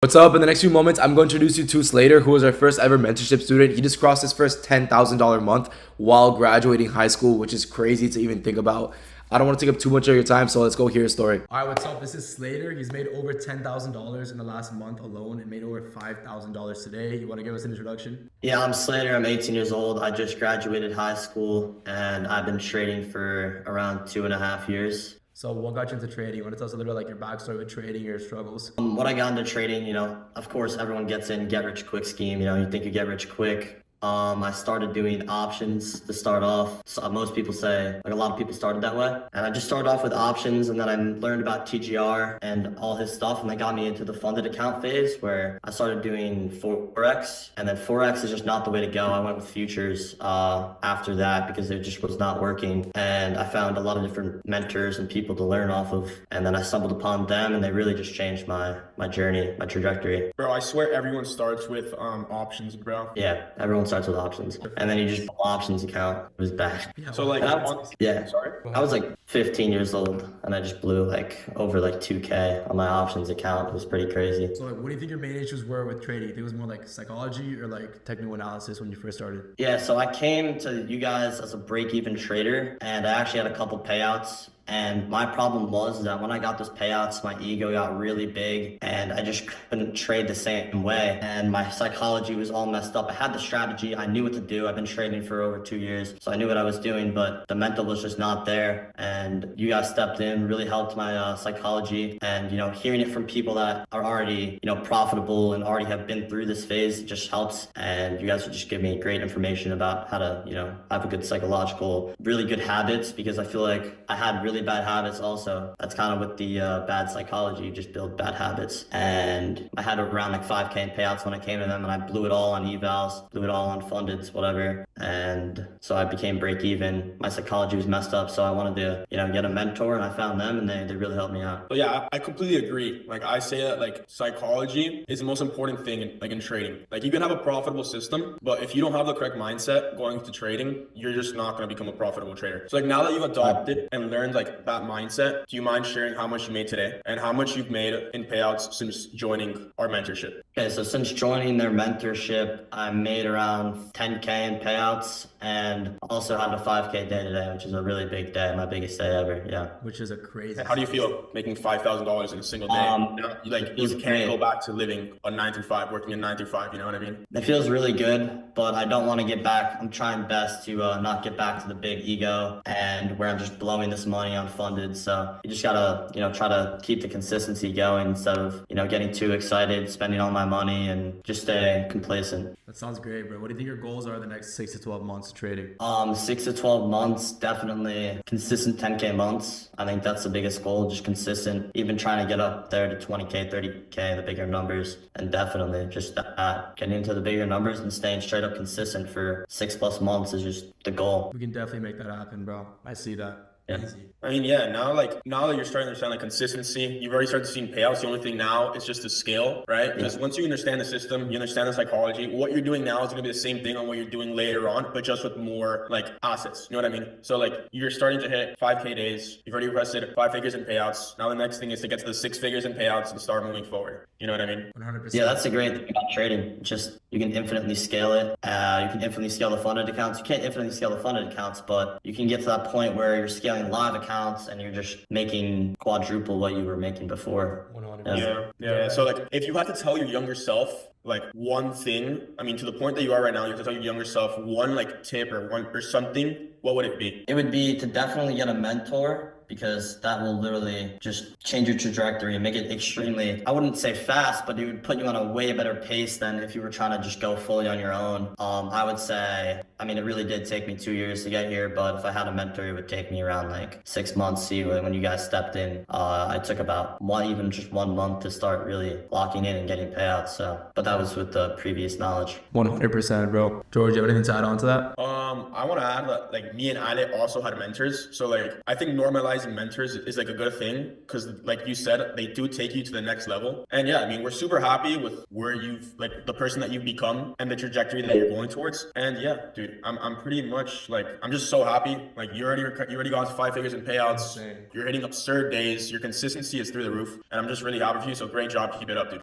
What's up? In the next few moments, I'm going to introduce you to Slater, who was our first ever mentorship student. He just crossed his first $10,000 month while graduating high school, which is crazy to even think about. I don't want to take up too much of your time, so let's go hear his story. All right, what's up? This is Slater. He's made over $10,000 in the last month alone and made over $5,000 today. You want to give us an introduction? Yeah, I'm Slater. I'm 18 years old. I just graduated high school and I've been trading for around 2.5 years. So what got you into trading? You want to tell us a little bit like your backstory with trading, your struggles? What I got into trading, of course, everyone gets in get rich quick scheme. You think you get rich quick. I started doing options to start off. So most people say, like a lot of people started that way. And I just started off with options and then I learned about TGR and all his stuff. And that got me into the funded account phase where I started doing Forex. And then Forex is just not the way to go. I went with futures after that because it just was not working. And I found a lot of different mentors and people to learn off of. And then I stumbled upon them and they really just changed my journey, my trajectory. Bro, I swear everyone starts with options, bro. Yeah, everyone starts with options, and then you just options account. It was bad. So like, Sorry, I was like 15 years old, and I just blew like over like 2K on my options account. It was pretty crazy. So like, what do you think your main issues were with trading? Do you think it was more like psychology or like technical analysis when you first started? Yeah, so I came to you guys as a break-even trader, and I actually had a couple payouts. And my problem was that when I got those payouts, my ego got really big and I just couldn't trade the same way. And my psychology was all messed up. I had the strategy. I knew what to do. I've been trading for over 2 years. So I knew what I was doing, but the mental was just not there. And you guys stepped in, really helped my psychology. And, hearing it from people that are already, profitable and already have been through this phase just helps. And you guys would just give me great information about how to, have a good psychological, really good habits, because I feel like I had really bad habits also. That's kind of with the bad psychology, you just build bad habits. And I had around like 5K in payouts when I came to them, and I blew it all on evals, blew it all on fundeds, whatever. And so I became break even. My psychology was messed up, so I wanted to, get a mentor, and I found them, and they really helped me out. But yeah, I completely agree. Like I say that like psychology is the most important thing in trading. Like you can have a profitable system, but if you don't have the correct mindset going into trading, you're just not going to become a profitable trader. So like now that you've adopted and learned like that mindset, do you mind sharing how much you made today and how much you've made in payouts since joining our mentorship? Okay, so since joining their mentorship, I made around 10K in payouts and also had a 5K day today, which is a really big day, my biggest day ever. Yeah. Which is a crazy. How do you feel making $5,000 in a single day? You can't go back to living a 9 to 5, working a 9 to 5. You know what I mean? It feels really good, but I don't want to get back. I'm trying best to not get back to the big ego and where I'm just blowing this money on funded. So you just gotta, try to keep the consistency going instead of, getting too excited, spending all my money, and just stay complacent. That sounds great, bro. What do you think your goals are the next 6 to 12 months of trading? 6 to 12 months, definitely consistent 10K months. I think that's the biggest goal, just consistent, even trying to get up there to 20K, 30K, the bigger numbers. And definitely just that, getting into the bigger numbers and staying straight up consistent for 6+ months is just the goal. We can definitely make that happen, bro. I see that. Yeah. Easy. I mean, yeah, now that you're starting to understand like consistency, you've already started seeing payouts. The only thing now is just the scale, right? Because once you understand the system, you understand the psychology, what you're doing now is going to be the same thing on what you're doing later on, but just with more like assets. You know what I mean? So like you're starting to hit 5K days. You've already requested 5 figures in payouts. Now the next thing is to get to the 6 figures in payouts and start moving forward. You know what I mean? 100%. Yeah, that's the great thing about trading. Just you can infinitely scale it. You can infinitely scale the funded accounts. You can't infinitely scale the funded accounts, but you can get to that point where you're scaling live accounts and you're just making quadruple what you were making before. 100%. Yeah. So like if you had to tell your younger self like one thing, I mean to the point that you are right now, you have to tell your younger self one like tip or something, what would it be? It would be to definitely get a mentor, because that will literally just change your trajectory and make it extremely, I wouldn't say fast, but it would put you on a way better pace than if you were trying to just go fully on your own. I would say, it really did take me 2 years to get here, but if I had a mentor, it would take me around like 6 months. See, when you guys stepped in, I took about just 1 month to start really locking in and getting payouts. So, but that was with the previous knowledge. 100%, bro. George, you have anything to add on to that? I want to add that like me and Ale also had mentors. So like I think normalizing mentors is like a good thing because like you said, they do take you to the next level. And yeah, we're super happy with where you've like the person that you've become and the trajectory that you're going towards. And yeah, dude, I'm pretty much like, I'm just so happy. Like you already got to 5 figures in payouts. You're hitting absurd days. Your consistency is through the roof. And I'm just really happy for you. So great job. Keep it up, dude.